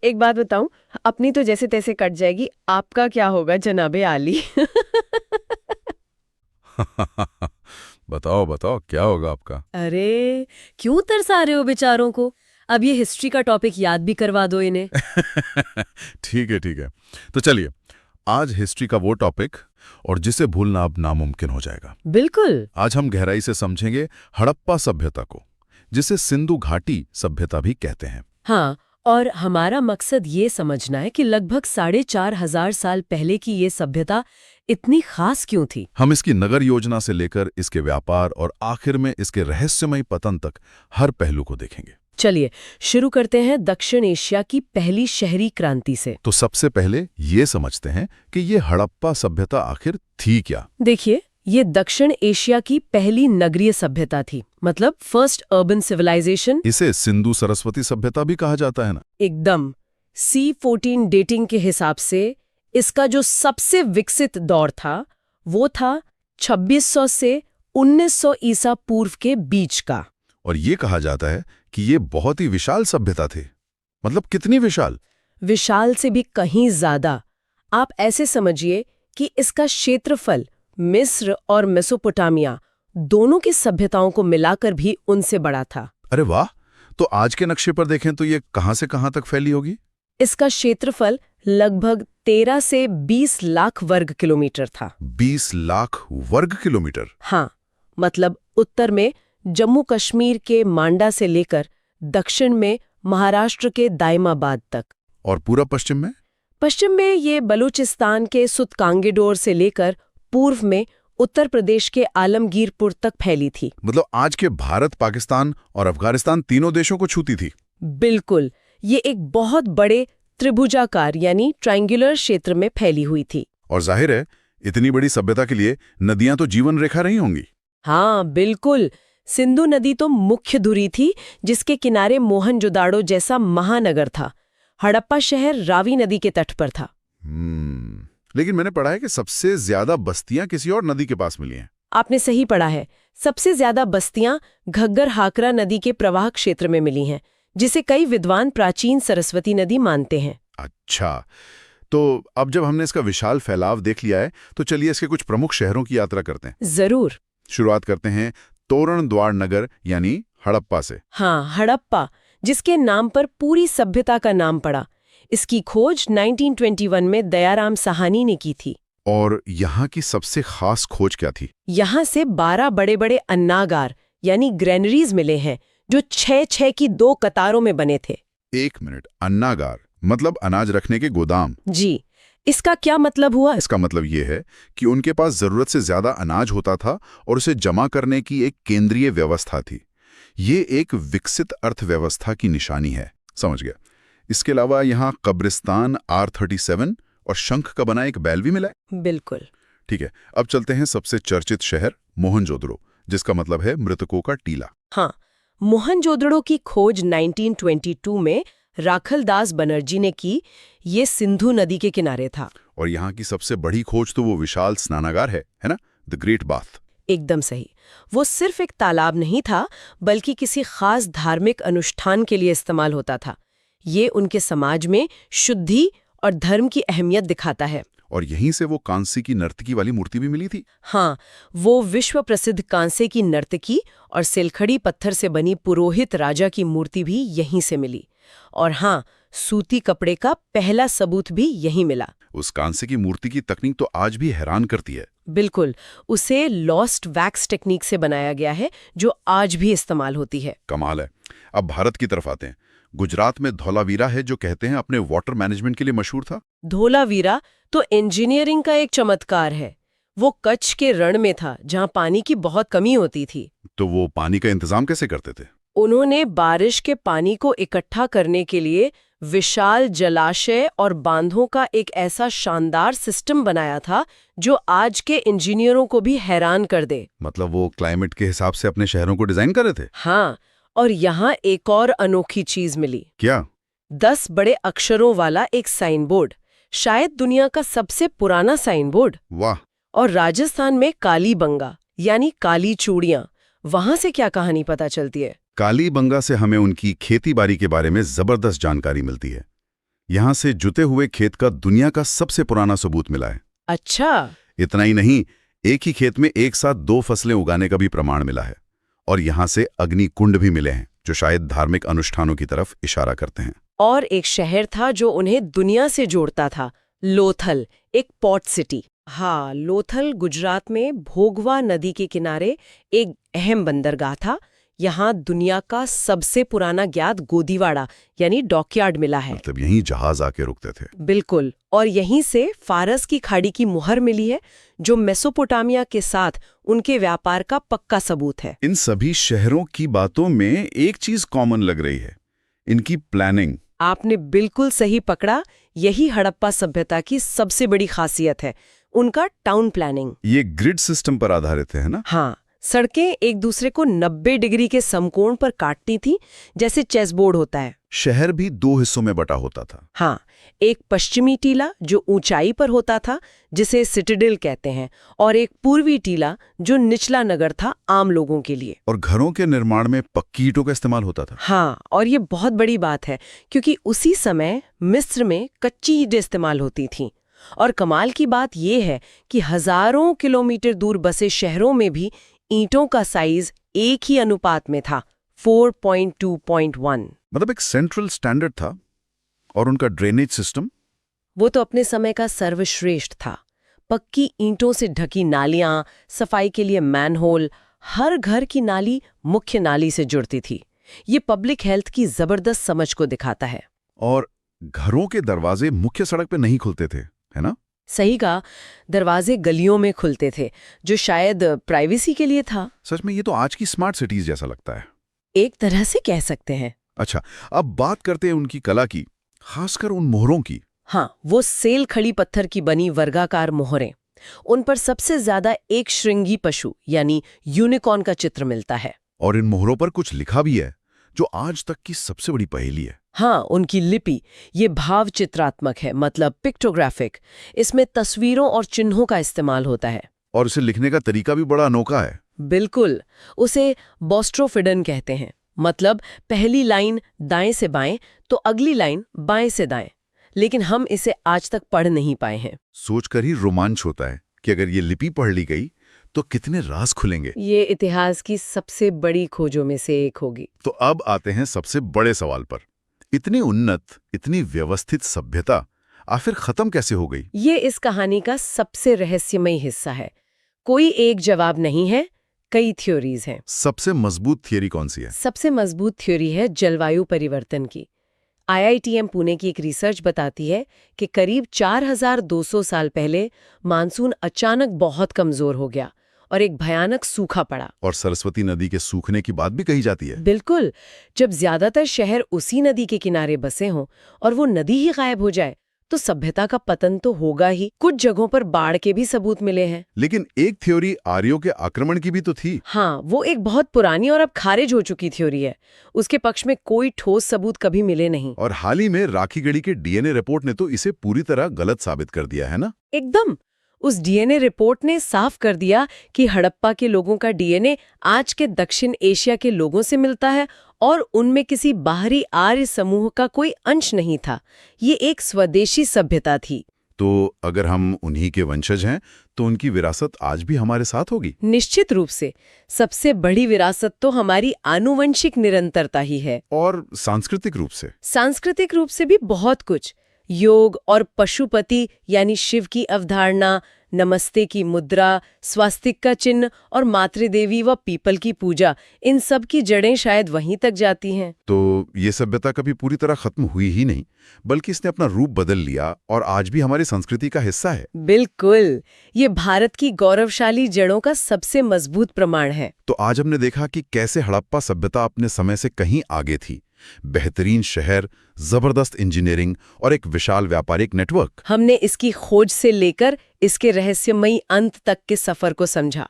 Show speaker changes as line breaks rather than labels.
एक बात बताऊं, अपनी तो जैसे तैसे कट जाएगी, आपका क्या होगा जनाबे आली?
बताओ बताओ क्या होगा आपका।
अरे क्यों तरसा रहे हो बेचारों को। अब ये हिस्ट्री का टॉपिक याद भी करवा दो इन्हें।
ठीक है ठीक है। तो चलिए, आज हिस्ट्री का वो टॉपिक और जिसे भूलना अब नामुमकिन हो जाएगा।
बिल्कुल।
आज हम गहराई से समझेंगे हड़प्पा सभ्यता को, जिसे सिंधु घाटी सभ्यता भी कहते हैं।
हाँ, और हमारा मकसद ये समझना है कि लगभग 4,500 साल पहले की ये सभ्यता इतनी खास क्यों थी।
हम इसकी नगर योजना से लेकर इसके व्यापार और आखिर में इसके रहस्यमयी पतन तक हर पहलू को देखेंगे।
चलिए शुरू करते हैं दक्षिण एशिया की पहली शहरी क्रांति से।
तो सबसे पहले ये समझते हैं कि ये हड़प्पा सभ्यता आखिर थी क्या।
देखिए, ये दक्षिण एशिया की पहली नगरीय सभ्यता थी, मतलब फर्स्ट अर्बन सिविलाइजेशन।
इसे सिंधु सरस्वती सभ्यता भी कहा जाता है ना।
एकदम। C14 डेटिंग के हिसाब से इसका जो सबसे विकसित दौर था वो था 2600 से 1900 ईसा पूर्व के बीच का।
और ये कहा जाता है कि ये बहुत ही विशाल सभ्यता थी। मतलब कितनी विशाल?
विशाल से भी कहीं ज्यादा। आप ऐसे समझिए कि इसका क्षेत्रफल मिस्र और मेसोपोटामिया दोनों की सभ्यताओं को मिलाकर भी उनसे बड़ा था।
अरे वाह! तो आज के नक्शे पर देखें तो ये कहां से कहां तक फैली होगी?
इसका क्षेत्रफल लगभग 13 से 20 लाख वर्ग किलोमीटर था।
20 लाख वर्ग किलोमीटर?
हाँ, मतलब उत्तर में जम्मू कश्मीर के मांडा से लेकर दक्षिण में महाराष्ट्र के दाइमाबाद तक।
और पूरा पश्चिम में?
पश्चिम में ये बलूचिस्तान के सुतकांगेडोर से लेकर पूर्व में उत्तर प्रदेश के आलमगीरपुर तक फैली थी।
मतलब आज के भारत, पाकिस्तान और अफगानिस्तान तीनों देशों को छूती थी।
बिल्कुल। ये एक बहुत बड़े त्रिभुजाकार यानी ट्रायंगुलर क्षेत्र में फैली हुई थी।
और जाहिर है इतनी बड़ी सभ्यता के लिए नदियां तो जीवन रेखा रही होंगी।
हाँ बिल्कुल। सिंधु नदी तो मुख्य धुरी थी, जिसके किनारे मोहनजोदाड़ो जैसा महानगर था। हड़प्पा शहर रावी नदी के तट पर था।
लेकिन मैंने पढ़ा है कि सबसे ज्यादा बस्तियां किसी और नदी के पास मिली हैं।
आपने सही पढ़ा है। सबसे ज्यादा बस्तियां घग्गर हाकरा नदी के प्रवाह क्षेत्र में मिली हैं, जिसे कई विद्वान प्राचीन सरस्वती नदी मानते हैं।
अच्छा, तो अब जब हमने इसका विशाल फैलाव देख लिया है तो चलिए इसके कुछ प्रमुख शहरों की यात्रा करते हैं।
जरूर।
शुरुआत करते हैं तोरण द्वार नगर यानी हड़प्पा से।
हाँ, हड़प्पा, जिसके नाम पर पूरी सभ्यता का नाम पड़ा। इसकी खोज 1921 में दयाराम साहनी ने की थी।
और यहाँ की सबसे खास खोज क्या थी?
यहाँ से 12 बड़े बड़े अन्नागार यानी ग्रेनरीज मिले हैं, जो 6-6 की 2 कतारों में बने थे।
एक मिनट, अन्नागार मतलब अनाज रखने के गोदाम?
जी। इसका क्या मतलब हुआ?
इसका मतलब ये है कि उनके पास जरूरत से ज्यादा अनाज होता था और उसे जमा करने की एक केंद्रीय व्यवस्था थी। ये एक विकसित अर्थव्यवस्था की निशानी है। समझ गया। इसके अलावा यहाँ कब्रिस्तान, R37 और शंख का बना एक बैल भी मिला है।
बिल्कुल।
ठीक है, अब चलते हैं सबसे चर्चित शहर मोहनजोदड़ो, जिसका मतलब है मृतकों का टीला।
हाँ, मोहनजोदड़ो की खोज 1922 में राखलदास बनर्जी ने की। ये सिंधु नदी के किनारे था।
और यहाँ की सबसे बड़ी खोज तो वो विशाल स्नानागार है ना, द ग्रेट बाथ।
एकदम सही। वो सिर्फ एक तालाब नहीं था, बल्कि किसी खास धार्मिक अनुष्ठान के लिए इस्तेमाल होता था। ये उनके समाज में शुद्धि और धर्म की अहमियत दिखाता है।
और यहीं से वो कांसे की नर्तकी वाली मूर्ति भी मिली थी।
हाँ, वो विश्व प्रसिद्ध कांसे की नर्तकी और सिलखड़ी पत्थर से बनी पुरोहित राजा की मूर्ति भी यहीं से मिली। और हाँ, सूती कपड़े का पहला सबूत भी यहीं मिला।
उस कांसे की मूर्ति की तकनीक तो आज भी हैरान करती है।
बिल्कुल। उसे लॉस्ट वैक्स टेक्निक से बनाया गया है, जो आज भी इस्तेमाल होती है।
कमाल है। अब भारत की तरफ आते हैं। गुजरात में धौलावीरा है, जो कहते हैं अपने वाटर मैनेजमेंट के लिए मशहूर था।
धौलावीरा तो इंजीनियरिंग का एक चमत्कार है। वो कच्छ के रण में था, जहां पानी की बहुत कमी होती थी।
तो वो पानी का इंतजाम कैसे करते थे?
उन्होंने बारिश के पानी को इकट्ठा करने के लिए विशाल जलाशय और बांधों का एक ऐसा शानदार सिस्टम बनाया था, जो आज के इंजीनियरों को भी हैरान कर दे।
मतलब वो क्लाइमेट के हिसाब से अपने शहरों को डिजाइन कर रहे थे।
हाँ, और यहाँ एक और अनोखी चीज मिली।
क्या?
10 बड़े अक्षरों वाला एक साइन बोर्ड, शायद दुनिया का सबसे पुराना साइन बोर्ड।
वाह!
और राजस्थान में काली बंगा यानी काली चूड़ियां, वहां से क्या कहानी पता चलती है?
कालीबंगा से हमें उनकी खेती-बाड़ी के बारे में जबरदस्त जानकारी मिलती है। यहाँ से जुते हुए खेत का दुनिया का सबसे पुराना सबूत मिला है।
अच्छा।
इतना ही नहीं, एक ही खेत में एक साथ 2 फसलें उगाने का भी प्रमाण मिला है। और यहाँ से अग्नि कुंड भी मिले हैं, जो शायद धार्मिक अनुष्ठानों की तरफ इशारा करते हैं।
और एक शहर था जो उन्हें दुनिया से जोड़ता था, लोथल, एक पोर्ट सिटी। हाँ, लोथल गुजरात में भोगवा नदी के किनारे एक अहम बंदरगाह था। यहाँ दुनिया का सबसे पुराना ज्ञात गोदीवाड़ा यानी डॉकयार्ड मिला है।
मतलब यहीं जहाज आके रुकते थे।
बिल्कुल। और यहीं से फारस की खाड़ी की मुहर मिली है, जो मेसोपोटामिया के साथ उनके व्यापार का पक्का सबूत है।
इन सभी शहरों की बातों में एक चीज कॉमन लग रही है, इनकी प्लानिंग।
आपने बिल्कुल सही पकड़ा। यही हड़प्पा सभ्यता की सबसे बड़ी खासियत है, उनका टाउन प्लानिंग।
ये ग्रिड सिस्टम पर आधारित है ना?
हाँ, सड़कें एक दूसरे को 90 डिग्री के समकोण पर काटती थी, जैसे चेसबोर्ड होता है।
शहर भी 2 हिस्सों में बटा होता था।
हाँ, एक पश्चिमी टीला जो ऊंचाई पर होता था, जिसे सिटाडेल कहते हैं, और एक पूर्वी टीला जो निचला नगर था आम लोगों के लिए।
और घरों के निर्माण में पक्की ईंटों का इस्तेमाल होता था।
हाँ, और ये बहुत बड़ी बात है, क्योंकि उसी समय मिस्र में कच्ची ईंटें इस्तेमाल होती थीं। और कमाल की बात यह है कि हजारों किलोमीटर दूर बसे शहरों में भी ईंटों का साइज एक ही अनुपात में था, 4:2:1।
मतलब एक सेंट्रल स्टैंडर्ड था। और उनका ड्रेनेज सिस्टम?
वो तो अपने समय का सर्वश्रेष्ठ था। पक्की ईंटों से ढकी नालियां, सफाई के लिए मैनहोल, हर घर की नाली मुख्य नाली से जुड़ती थी। ये पब्लिक हेल्थ की जबरदस्त समझ को दिखाता है।
और घरों के दरवाजे मुख्य सड़क पे नहीं खुलते थे, है ना?
सही कहा, दरवाजे गलियों में खुलते थे, जो शायद प्राइवेसी के लिए था।
सच में ये तो आज की स्मार्ट सिटीज जैसा लगता है।
एक तरह से कह सकते हैं।
अच्छा, अब बात करते हैं उनकी कला की, खासकर उन मोहरों की।
हाँ, वो सेल खड़ी पत्थर की बनी वर्गाकार मोहरें। उन पर सबसे ज्यादा एक श्रृंगी पशु यानी यूनिकॉर्न का चित्र मिलता है।
और इन मोहरों पर कुछ लिखा भी है, जो आज तक की सबसे बड़ी पहेली है।
हाँ, उनकी लिपि ये भाव चित्रात्मक है, मतलब पिक्टोग्राफिक। इसमें तस्वीरों और चिन्हों का इस्तेमाल होता है।
और इसे लिखने का तरीका भी बड़ा अनोखा है।
बिल्कुल, उसे बोस्ट्रोफिडन कहते हैं। मतलब पहली लाइन दाएं से बाएं तो अगली लाइन बाएं से दाएं। लेकिन हम इसे आज तक पढ़ नहीं पाए हैं।
सोचकर ही रोमांच होता है कि अगर ये लिपि पढ़ ली गई तो कितने राज खुलेंगे।
ये इतिहास की सबसे बड़ी खोजों में से एक होगी।
तो अब आते हैं सबसे बड़े सवाल पर। इतनी उन्नत, इतनी व्यवस्थित सभ्यता आखिर खत्म कैसे हो गई?
ये इस कहानी का सबसे रहस्यमय हिस्सा है। कोई एक जवाब नहीं है, कई थ्योरीज हैं।
सबसे मजबूत थियरी कौन सी है?
सबसे मजबूत थ्योरी है जलवायु परिवर्तन की। IITM पुणे की एक रिसर्च बताती है कि करीब 4200 साल पहले मानसून अचानक बहुत कमजोर हो गया और एक भयानक सूखा पड़ा।
और सरस्वती नदी के सूखने की बात भी कही जाती है।
बिल्कुल, जब ज्यादातर शहर उसी नदी के किनारे बसे हों और वो नदी ही गायब हो जाए तो सभ्यता का पतन तो होगा ही। कुछ जगहों पर बाढ़ के भी सबूत मिले हैं।
लेकिन एक थ्योरी आर्यों के आक्रमण की भी तो थी।
हाँ, वो एक बहुत पुरानी और अब खारिज हो चुकी थ्योरी है। उसके पक्ष में कोई ठोस सबूत कभी मिले नहीं।
और हाल ही में राखीगढ़ी के DNA रिपोर्ट ने तो इसे पूरी तरह गलत साबित कर दिया है ना?
एकदम। उस DNA रिपोर्ट ने साफ कर दिया कि हड़प्पा के लोगों का DNA आज के दक्षिण एशिया के लोगों से मिलता है और उनमें किसी बाहरी आर्य समूह का कोई अंश नहीं था। ये एक स्वदेशी सभ्यता थी।
तो अगर हम उन्हीं के वंशज हैं तो उनकी विरासत आज भी हमारे साथ होगी?
निश्चित रूप से। सबसे बड़ी विरासत तो हमारी आनुवंशिक निरंतरता ही है।
और सांस्कृतिक रूप से?
सांस्कृतिक रूप से भी बहुत कुछ। योग और पशुपति यानी शिव की अवधारणा, नमस्ते की मुद्रा, स्वास्तिक का चिन्ह और मातृदेवी व पीपल की पूजा, इन सब की जड़ें शायद वहीं तक जाती हैं।
तो ये सभ्यता कभी पूरी तरह खत्म हुई ही नहीं, बल्कि इसने अपना रूप बदल लिया और आज भी हमारी संस्कृति का हिस्सा है।
बिल्कुल, ये भारत की गौरवशाली जड़ों का सबसे मजबूत प्रमाण है।
तो आज हमने देखा कि कैसे हड़प्पा सभ्यता अपने समय से कहीं आगे थी। बेहतरीन शहर, जबरदस्त इंजीनियरिंग और एक विशाल व्यापारिक नेटवर्क।
हमने इसकी खोज से लेकर इसके रहस्यमयी अंत तक के सफर को समझा।